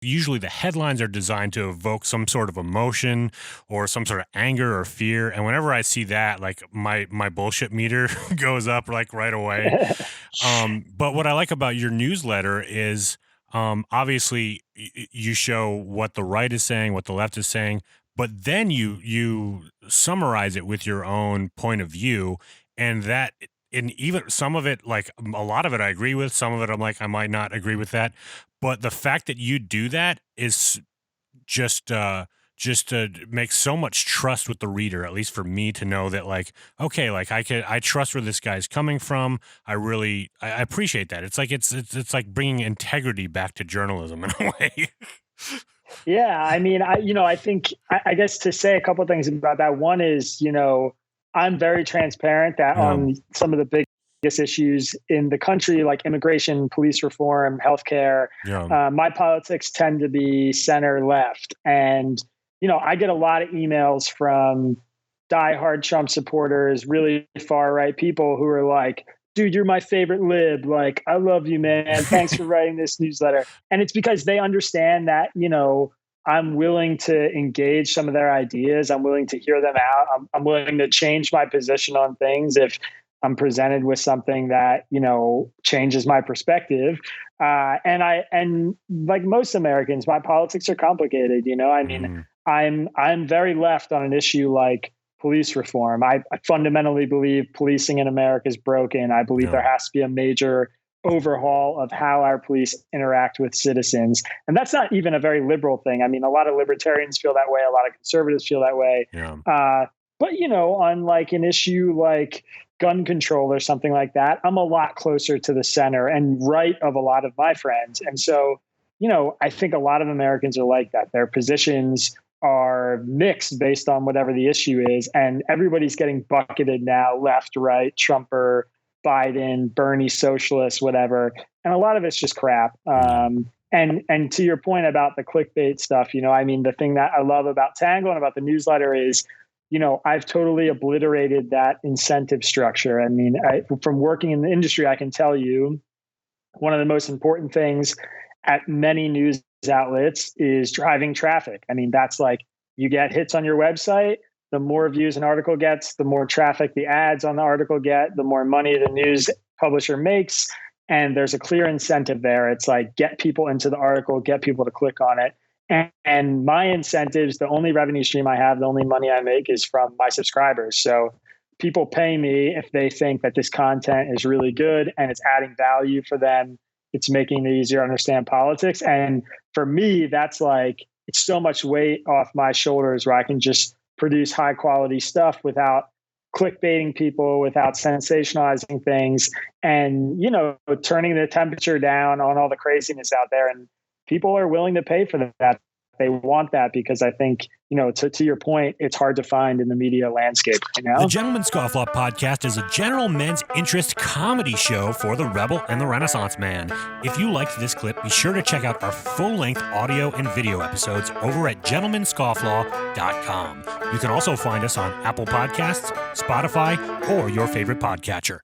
usually the headlines are designed to evoke some sort of emotion or some sort of anger or fear. And whenever I see that, like my bullshit meter goes up like right away. But what I like about your newsletter is obviously you show what the right is saying, what the left is saying, but then you summarize it with your own point of view, and that and even some of it, like a lot of it I agree with, some of it I'm like I might not agree with that. But the fact that you do that is just makes so much trust with the reader, at least for me to know that like, okay, like I trust where this guy's coming from. I appreciate that. It's like it's like bringing integrity back to journalism in a way. Yeah, I mean, I think, I guess to say a couple of things about that. One is, I'm very transparent that on some of the biggest issues in the country, like immigration, police reform, healthcare, my politics tend to be center left. And, I get a lot of emails from diehard Trump supporters, really far right people who are like, dude, you're my favorite lib. Like, I love you, man. Thanks for writing this newsletter. And it's because they understand that, I'm willing to engage some of their ideas. I'm willing to hear them out. I'm willing to change my position on things if I'm presented with something that, changes my perspective. And like most Americans, my politics are complicated. I mean, I'm very left on an issue like police reform. I fundamentally believe policing in America is broken. I believe there has to be a major overhaul of how our police interact with citizens. And that's not even a very liberal thing. I mean, a lot of libertarians feel that way. A lot of conservatives feel that way. But, on like an issue like gun control or something like that, I'm a lot closer to the center and right of a lot of my friends. And so, I think a lot of Americans are like that. Their positions are mixed based on whatever the issue is. And everybody's getting bucketed now, left, right, Trumper, Biden, Bernie, socialist, whatever. And a lot of it's just crap. And to your point about the clickbait stuff, I mean, the thing that I love about Tangle and about the newsletter is, I've totally obliterated that incentive structure. I mean, from working in the industry, I can tell you one of the most important things at many news outlets is driving traffic. I mean, that's like you get hits on your website. The more views an article gets, the more traffic the ads on the article get, the more money the news publisher makes. And there's a clear incentive there. It's like, get people into the article, get people to click on it. And my incentives, the only revenue stream I have, the only money I make is from my subscribers. So people pay me if they think that this content is really good and it's adding value for them. It's making it easier to understand politics. And for me, that's like, it's so much weight off my shoulders where I can just produce high quality stuff without clickbaiting people, without sensationalizing things, and, turning the temperature down on all the craziness out there. And people are willing to pay for that. They want that because I think, to your point, it's hard to find in the media landscape. The Gentleman Scofflaw podcast is a general men's interest comedy show for the rebel and the Renaissance man. If you liked this clip, be sure to check out our full-length audio and video episodes over at gentlemanscofflaw.com. You can also find us on Apple Podcasts, Spotify, or your favorite podcatcher.